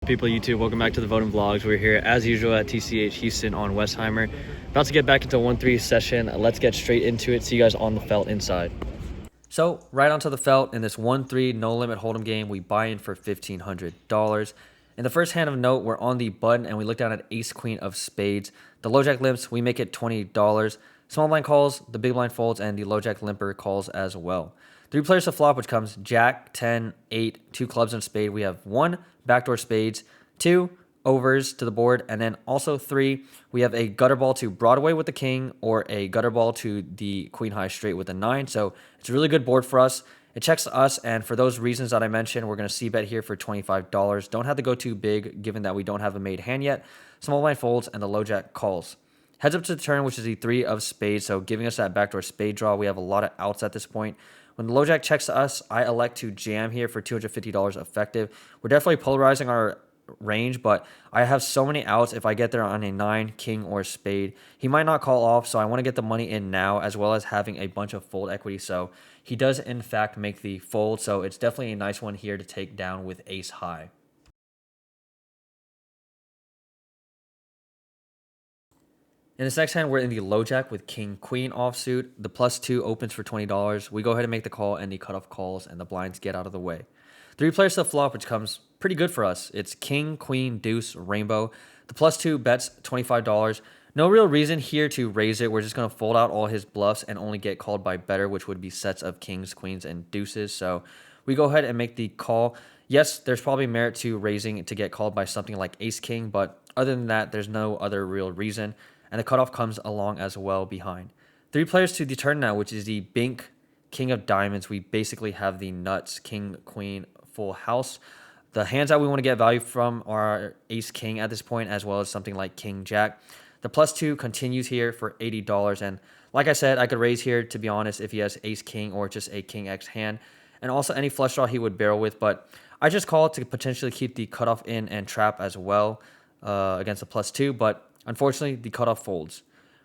people of YouTube? Welcome back to the Voting Vlogs. We're here as usual at TCH Houston on Westheimer. About to get back into 1-3 session. Let's get straight into it. See you guys on the felt inside. So right onto the felt in this 1-3 no limit hold'em game. We buy in for $1,500. In the first hand of note, we're on the button and we look down at ace queen of spades. The low jack limps, we make it $20. Small blind calls, the big blind folds, and the low jack limper calls as well. 3 players to flop, which comes jack, 10, 8, 2 clubs and spade. We have 1 backdoor spades, 2 overs to the board, and then also 3, we have a gutter ball to Broadway with the king or a gutter ball to the queen high straight with a 9. So it's a really good board for us. It checks us, and for those reasons that I mentioned, we're going to c-bet here for $25. Don't have to go too big, given that we don't have a made hand yet. Small blind folds, and the low jack calls. Heads up to the turn, which is the 3 of spades, so giving us that backdoor spade draw. We have a lot of outs at this point. When the low jack checks to us, I elect to jam here for $250 effective. We're definitely polarizing our range, but I have so many outs if I get there on a 9, king, or spade. He might not call off, so I want to get the money in now, as well as having a bunch of fold equity. So he does, in fact, make the fold, so it's definitely a nice one here to take down with ace high. In this next hand, we're in the low jack with king queen offsuit. The +2 opens for $20. We go ahead and make the call, and the cutoff calls, and the blinds get out of the way. 3 players to the flop, which comes pretty good for us. It's king, queen, deuce, rainbow. The +2 bets $25. No real reason here to raise it. We're just going to fold out all his bluffs and only get called by better, which would be sets of kings, queens, and deuces. So we go ahead and make the call. Yes, there's probably merit to raising to get called by something like ace king, but other than that, there's no other real reason. And the cutoff comes along as well behind. 3 players to the turn now, which is the bink, king of diamonds. We basically have the nuts, king, queen, full house. The hands that we want to get value from are ace king at this point, as well as something like king jack. The +2 continues here for $80. And like I said, I could raise here, to be honest, if he has ace king or just a king x hand. And also any flush draw he would barrel with. But I just call it to potentially keep the cutoff in and trap as well against the +2. But unfortunately, the cutoff folds.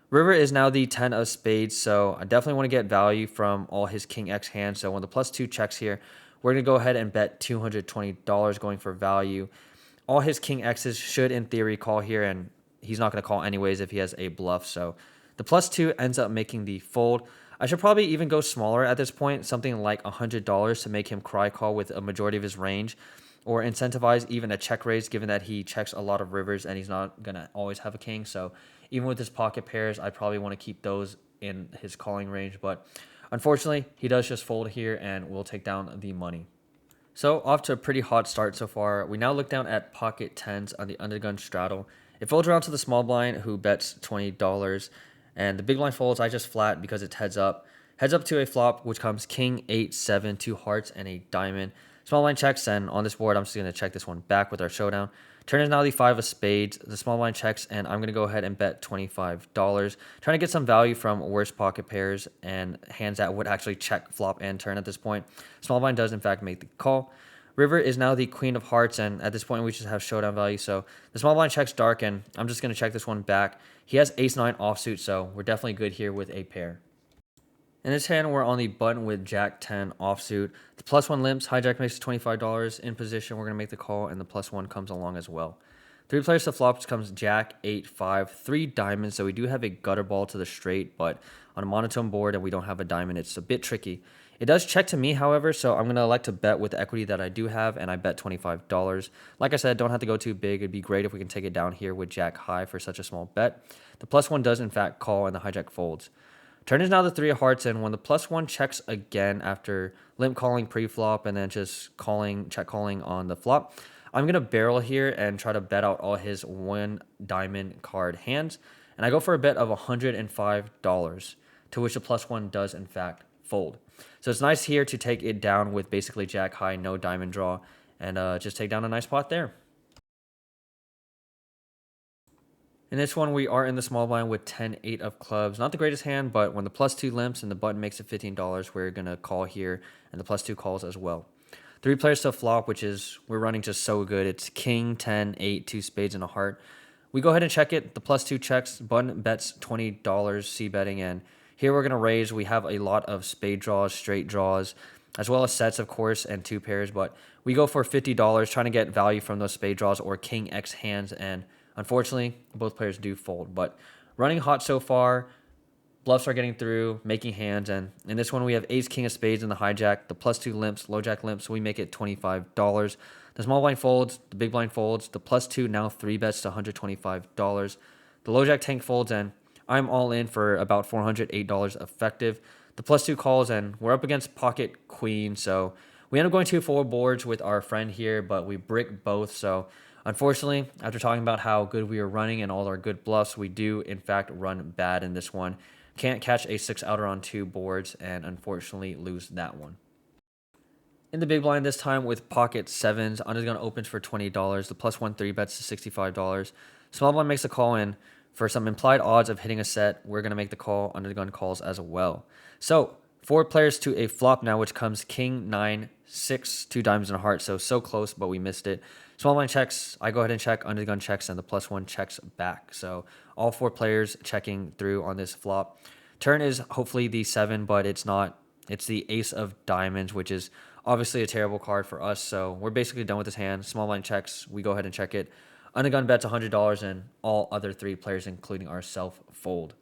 River is now the 10 of spades, so I definitely want to get value from all his king x hands. So when the +2 checks here, we're going to go ahead and bet $220 going for value. All his king x's should, in theory, call here, and he's not going to call anyways if he has a bluff. So the +2 ends up making the fold. I should probably even go smaller at this point, something like $100 to make him cry call with a majority of his range, or incentivize even a check raise, given that he checks a lot of rivers and he's not going to always have a king. So even with his pocket pairs, I probably want to keep those in his calling range. But unfortunately, he does just fold here and we'll take down the money. So off to a pretty hot start so far. We now look down at pocket tens on the undergun straddle. It folds around to the small blind, who bets $20. And the big blind folds, I just flat because it's heads up. Heads up to a flop, which comes king, 8, 7, 2 hearts, and a diamond. Small blind checks, and on this board, I'm just going to check this one back with our showdown. Turn is now the 5 of spades. The small blind checks, and I'm going to go ahead and bet $25. Trying to get some value from worse pocket pairs and hands that would actually check flop and turn at this point. Small blind does, in fact, make the call. River is now the queen of hearts, and at this point, we just have showdown value. So the small blind checks dark, and I'm just going to check this one back. He has ace-9 offsuit, so we're definitely good here with a pair. In this hand, we're on the button with jack 10 offsuit. The +1 limps. Hijack makes $25 in position. We're going to make the call, and the +1 comes along as well. 3 players to flops comes jack, 8, 5, 3 diamonds. So we do have a gutter ball to the straight, but on a monotone board and we don't have a diamond, it's a bit tricky. It does check to me, however, so I'm going to elect to bet with the equity that I do have, and I bet $25. Like I said, don't have to go too big. It'd be great if we can take it down here with jack high for such a small bet. The +1 does, in fact, call, and the hijack folds. Turn is now the 3 of hearts, and when the +1 checks again after limp calling pre-flop and then just check calling on the flop, I'm going to barrel here and try to bet out all his 1 diamond card hands. And I go for a bet of $105, to which the +1 does, in fact, fold. So it's nice here to take it down with basically jack high, no diamond draw, and just take down a nice pot there. In this one, we are in the small blind with 10, 8 of clubs. Not the greatest hand, but when the +2 limps and the button makes it $15, we're going to call here, and the +2 calls as well. 3 players to flop, which is, we're running just so good. It's king, 10, 8, 2 spades, and a heart. We go ahead and check it. The +2 checks, button bets $20, c-betting, and here we're going to raise. We have a lot of spade draws, straight draws. as well as sets, of course, and two pairs. But we go for $50, trying to get value from those spade draws or king X hands. And unfortunately, both players do fold. But running hot so far. Bluffs are getting through, making hands, and in this one we have ace, king of spades in the hijack, the +2 limps, low jack limps, so we make it $25. The small blind folds, the big blind folds, the +2 now 3 bets to $125. The low jack tank folds, and I'm all in for about $408 effective. The +2 calls, and we're up against pocket queen, so we end up going 2-4 boards with our friend here, but we brick both, so unfortunately, after talking about how good we are running and all our good bluffs, we do in fact run bad in this one. Can't catch a 6-outer on 2 boards and unfortunately lose that one. In the big blind this time with pocket sevens, undergun opens for $20. The +1 3 bets to $65. Small blind makes a call in. For some implied odds of hitting a set, we're going to make the call. Undergun calls as well. So 4 players to a flop now, which comes king, 9, 6, 2 diamonds and a heart. So close, but we missed it. Small blind checks. I go ahead and check. Undergun checks, and the +1 checks back. So all 4 players checking through on this flop. Turn is hopefully the 7, but it's not. It's the ace of diamonds, which is obviously a terrible card for us. So we're basically done with this hand. Small blind checks. We go ahead and check it. Undergun bets $100, and all other 3 players, including ourselves, fold.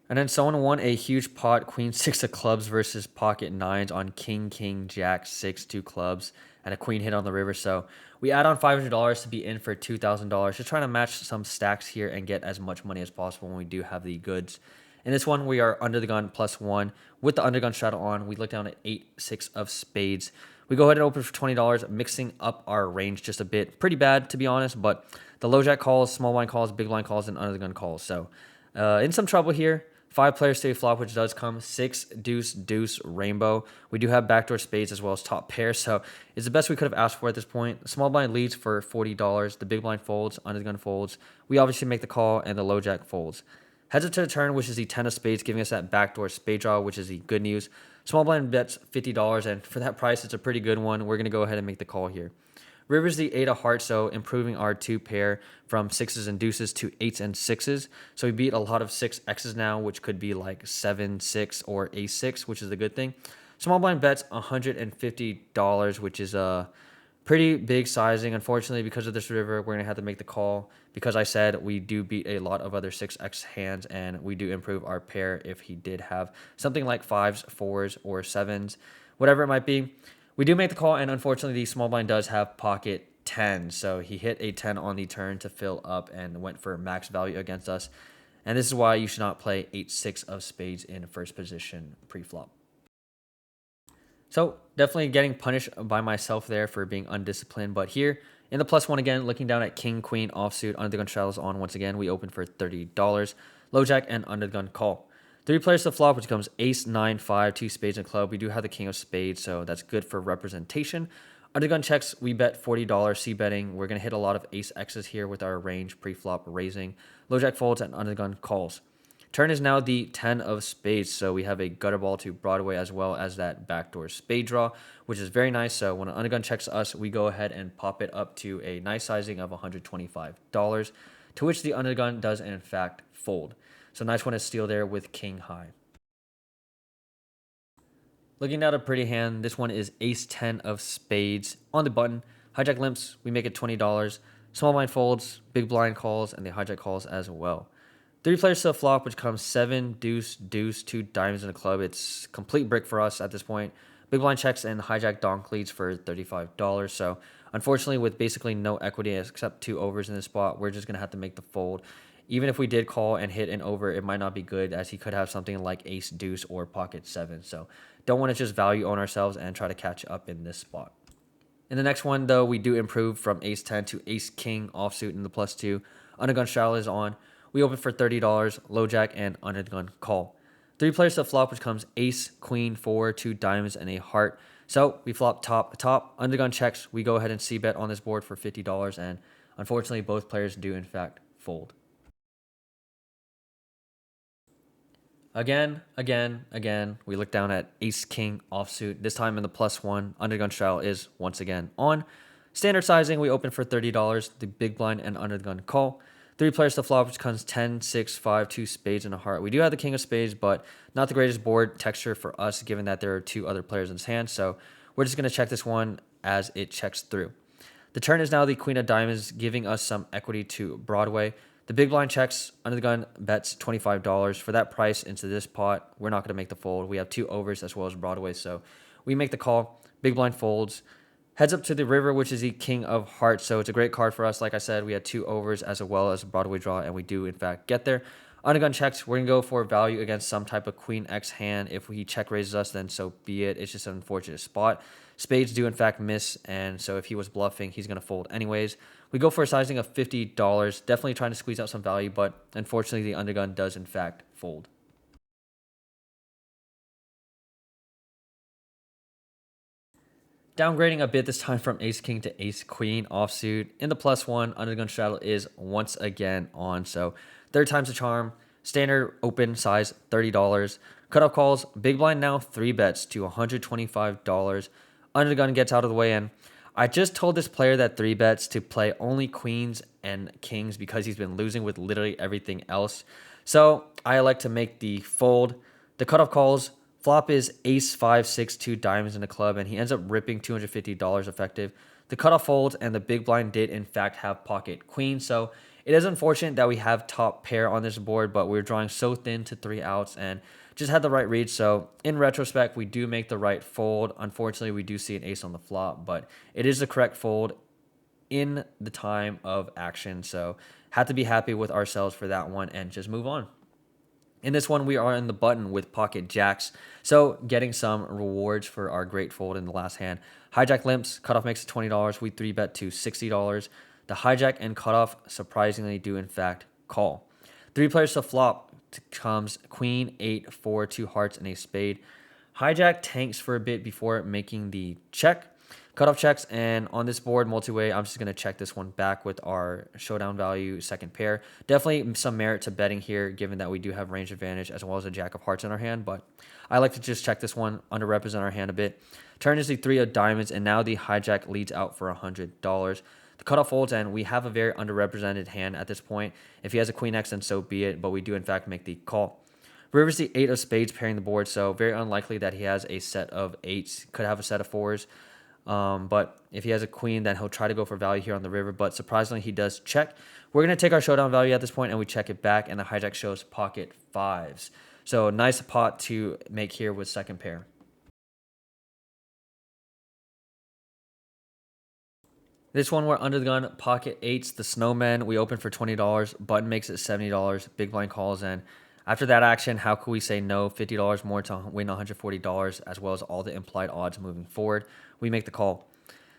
And then someone won a huge pot, queen 6 of clubs versus pocket 9s on king, king, jack, 6, 2 clubs, and a queen hit on the river. So we add on $500 to be in for $2,000. Just trying to match some stacks here and get as much money as possible when we do have the goods. In this one, we are under the gun +1. With the undergun straddle on, we look down at 8, 6 of spades. We go ahead and open for $20, mixing up our range just a bit. Pretty bad, to be honest, but the low jack calls, small blind calls, big blind calls, and under the gun calls. So in some trouble here. 5 players to a flop, which does come 6 deuce deuce rainbow. We do have backdoor spades as well as top pair, so it's the best we could have asked for at this point. The small blind leads for $40. The big blind folds, under the gun folds. We obviously make the call, and the low jack folds. Heads up to the turn, which is the 10 of spades, giving us that backdoor spade draw, which is the good news. Small blind bets $50, and for that price, it's a pretty good one. We're going to go ahead and make the call here. River's the 8 of hearts, so improving our 2 pair from 6s and deuces to 8s and 6s. So we beat a lot of 6x's now, which could be like 7, 6, or a6, which is a good thing. Small blind bets $150, which is a pretty big sizing. Unfortunately, because of this river, we're going to have to make the call. Because I said we do beat a lot of other 6x hands, and we do improve our pair if he did have something like 5s, 4s, or 7s, whatever it might be. We do make the call, and unfortunately, the small blind does have pocket 10. So he hit a 10 on the turn to fill up and went for max value against us. And this is why you should not play 8-6 of spades in first position pre-flop. So definitely getting punished by myself there for being undisciplined. But here in the +1 again, looking down at king, queen, offsuit, under the gun straddles on once again. We open for $30. Low jack and under the gun call. 3 players to the flop, which comes ace, 9, 5, 2 spades and club. We do have the king of spades, so that's good for representation. Undergun checks, we bet $40, c-betting. We're going to hit a lot of ace X's here with our range pre-flop raising. Low jack folds and undergun calls. Turn is now the 10 of spades, so we have a gutter ball to Broadway as well as that backdoor spade draw, which is very nice. So when an undergun checks us, we go ahead and pop it up to a nice sizing of $125, to which the undergun does in fact fold. So nice one to steal there with king high. Looking at a pretty hand, this one is ace 10 of spades on the button. Hijack limps, we make it $20. Small blind folds, big blind calls, and the hijack calls as well. 3 players to the flop, which comes 7, deuce, deuce, 2 diamonds in a club. It's complete brick for us at this point. Big blind checks and hijack donk leads for $35. So unfortunately, with basically no equity except 2 overs in this spot, we're just going to have to make the fold. Even if we did call and hit an over, it might not be good, as he could have something like ace deuce or pocket 7. So don't want to just value own ourselves and try to catch up in this spot. In the next one, though, we do improve from ace 10 to ace king offsuit in the +2. Undergun straddle is on. We open for $30, low jack and undergun call. 3 players to the flop, which comes ace, queen, 4, 2 diamonds, and a heart. So we flop top, undergun checks. We go ahead and c-bet on this board for $50, and unfortunately, both players do in fact fold. Again, we look down at ace king offsuit. This time in the +1, undergun straddle is once again on. Standard sizing, we open for $30, the big blind and undergun call. Three players to flop, which comes 10, 6, 5, 2 spades and a heart. We do have the king of spades, but not the greatest board texture for us, given that there are two other players in his hand. So we're just going to check this one as it checks through. The turn is now the queen of diamonds, giving us some equity to Broadway. The big blind checks, under the gun bets $25. For that price into this pot, we're not going to make the fold. We have two overs as well as Broadway, so we make the call. Big blind folds. Heads up to the river, which is the king of hearts. So it's a great card for us. Like I said, we had two overs as well as a Broadway draw, and we do, in fact, get there. Undergun checks. We're going to go for value against some type of queen X hand. If he check raises us, then so be it. It's just an unfortunate spot. Spades do, in fact, miss, and so if he was bluffing, he's going to fold anyways. We go for a sizing of $50. Definitely trying to squeeze out some value, but unfortunately, the undergun does, in fact, fold. Downgrading a bit this time from ace king to ace queen offsuit. In the +1, undergun straddle is once again on. So third time's a charm. Standard open size $30. Cutoff calls, big blind now 3 bets to $125. Undergun gets out of the way, and I just told this player that 3 bets to play only queens and kings because he's been losing with literally everything else. So I like to make the fold. The cutoff calls, flop is ace 5, 6, 2 diamonds in the club, and he ends up ripping $250 effective. The cutoff folds, and the big blind did, in fact, have pocket queen. So it is unfortunate that we have top pair on this board, but we're drawing so thin to 3 outs and just had the right read. So in retrospect, we do make the right fold. Unfortunately, we do see an ace on the flop, but it is the correct fold in the time of action. So had to be happy with ourselves for that one and just move on. In this one, we are in the button with pocket jacks, so getting some rewards for our great fold in the last hand. Hijack limps, cutoff makes it $20. We 3-bet to $60. The hijack and cutoff surprisingly do, in fact, call. 3 players to flop comes queen, 8, 4, 2 hearts, and a spade. Hijack tanks for a bit before making the check. Cutoff checks, and on this board, multi-way, I'm just going to check this one back with our showdown value second pair. Definitely some merit to betting here, given that we do have range advantage as well as a jack of hearts in our hand, but I like to just check this one, underrepresent our hand a bit. Turn is the 3 of diamonds, and now the hijack leads out for $100. The cutoff folds, and we have a very underrepresented hand at this point. If he has a queen X, then so be it, but we do, in fact, make the call. River's the 8 of spades pairing the board, so very unlikely that he has a set of 8s. Could have a set of 4s. But if he has a queen, then he'll try to go for value here on the river. But surprisingly, he does check. We're going to take our showdown value at this point, and we check it back, and the hijack shows pocket 5s. So nice pot to make here with second pair. This one, we're under the gun, pocket 8s, the snowman. We open for $20. Button makes it $70. Big blind calls in. After that action, how could we say no? $50 more to win $140, as well as all the implied odds moving forward. We make the call.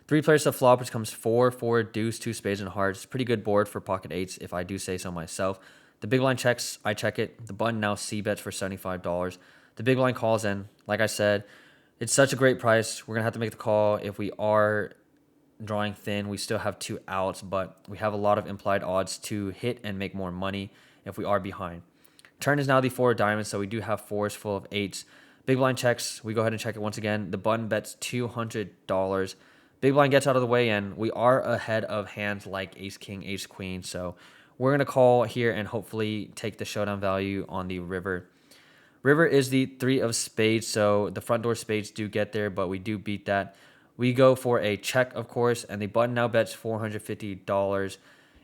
3 players to flop, which comes 4, 4, deuce, 2 spades and hearts. Pretty good board for pocket 8s, if I do say so myself. The big blind checks, I check it. The button now C bets for $75. The big blind calls in. Like I said, it's such a great price. We're going to have to make the call. If we are drawing thin, we still have 2 outs, but we have a lot of implied odds to hit and make more money if we are behind. Turn is now the 4 of diamonds, so we do have 4s full of 8s. Big blind checks. We go ahead and check it once again. The button bets $200. Big blind gets out of the way, and we are ahead of hands like ace king, ace queen. So we're going to call here and hopefully take the showdown value on the river. River is the 3 of spades, so the front door spades do get there, but we do beat that. We go for a check, of course, and the button now bets $450.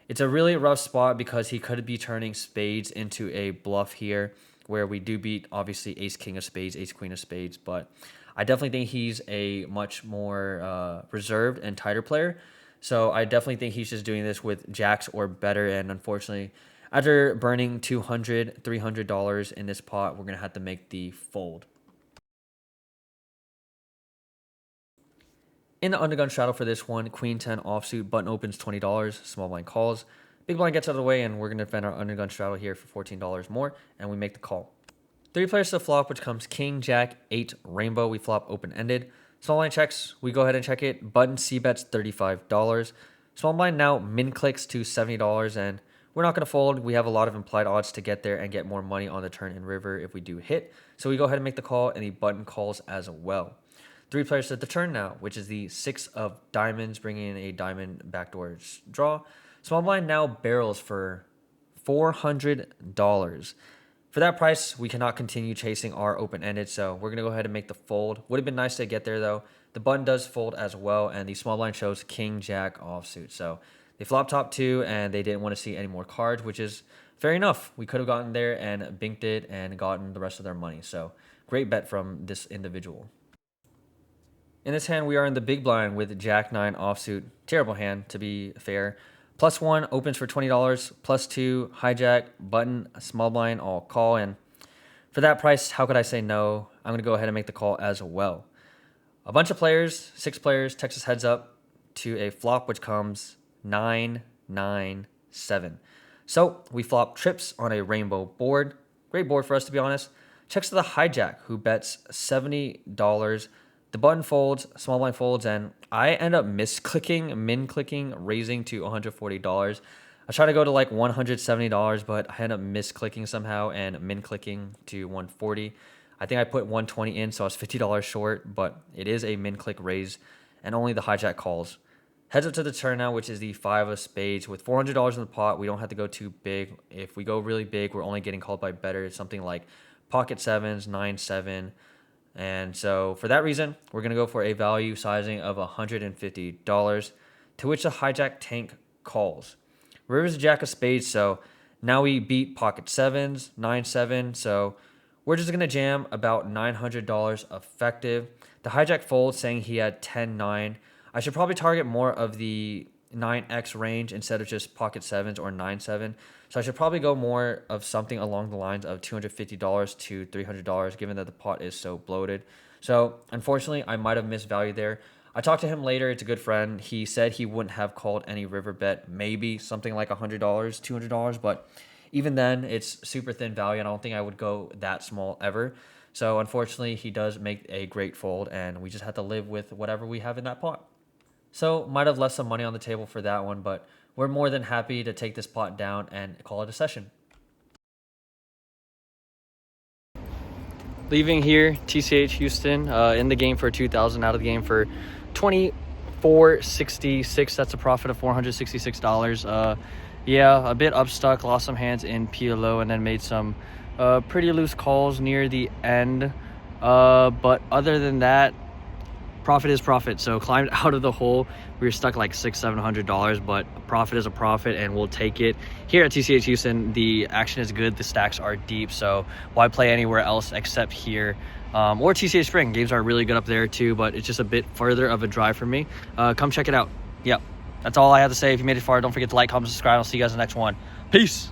It's a really rough spot because he could be turning spades into a bluff here, where we do beat, obviously, ace king of spades, ace queen of spades, but I definitely think he's a much more reserved and tighter player. So I definitely think he's just doing this with jacks or better, and unfortunately, after burning $200, $300 in this pot, we're going to have to make the fold. In the undergun straddle for this one, queen 10 offsuit, button opens $20, small blind calls. Big blind gets out of the way, and we're going to defend our undergun straddle here for $14 more, and we make the call. 3 players to flop, which comes king, jack, 8, rainbow. We flop open-ended. Small blind checks. We go ahead and check it. Button C bets $35. Small blind now min clicks to $70, and we're not going to fold. We have a lot of implied odds to get there and get more money on the turn and river if we do hit. So we go ahead and make the call, and the button calls as well. 3 players at the turn now, which is the 6 of diamonds, bringing in a diamond backdoor draw. Small blind now barrels for $400. For that price, we cannot continue chasing our open-ended, so we're going to go ahead and make the fold. Would have been nice to get there, though. The button does fold as well, and the small blind shows king, jack offsuit. So they flop top 2, and they didn't want to see any more cards, which is fair enough. We could have gotten there and binked it and gotten the rest of their money. So great bet from this individual. In this hand, we are in the big blind with jack 9 offsuit. Terrible hand, to be fair. +1 opens for $20. +2 hijack, button, small blind, all call. And for that price, how could I say no? I'm going to go ahead and make the call as well. A bunch of players, 6 players, Texas heads up to a flop, which comes 9, 9, 7. So we flop trips on a rainbow board. Great board for us, to be honest. Checks to the hijack, who bets $70. The button folds, small blind folds, and I end up misclicking, min-clicking, raising to $140. I try to go to like $170, but I end up misclicking somehow and min-clicking to $140. I think I put $120 in, so I was $50 short, but it is a min-click raise, and only the hijack calls. Heads up to the turn now, which is the 5 of spades. With $400 in the pot, we don't have to go too big. If we go really big, we're only getting called by better. It's something like pocket 7s, 9-7. And so for that reason, we're going to go for a value sizing of $150, to which the hijack tank calls. River's a jack of spades, so now we beat pocket 7s, 9-7, so we're just going to jam about $900 effective. The hijack folds, saying he had 10-9. I should probably target more of the 9x range instead of just pocket 7s or 9-7. So I should probably go more of something along the lines of $250 to $300, given that the pot is so bloated. So unfortunately, I might have missed value there. I talked to him later. It's a good friend. He said he wouldn't have called any river bet, maybe something like $100, $200, but even then, it's super thin value, and I don't think I would go that small ever. So unfortunately, he does make a great fold, and we just have to live with whatever we have in that pot. So might have left some money on the table for that one, but we're more than happy to take this pot down and call it a session. Leaving here, TCH Houston in the game for 2,000, out of the game for 24.66. That's a profit of $466. Yeah, a bit upstuck, lost some hands in PLO, and then made some pretty loose calls near the end. But other than that, profit is profit. So climbed out of the hole. We were stuck like $600-700, but profit is a profit, and we'll take it. Here at TCH Houston, the action is good. The stacks are deep, so why play anywhere else except here? Or TCH Spring. Games are really good up there too, but it's just a bit further of a drive for me. Come check it out. Yep. That's all I have to say. If you made it far, don't forget to like, comment, subscribe. I'll see you guys in the next one. Peace.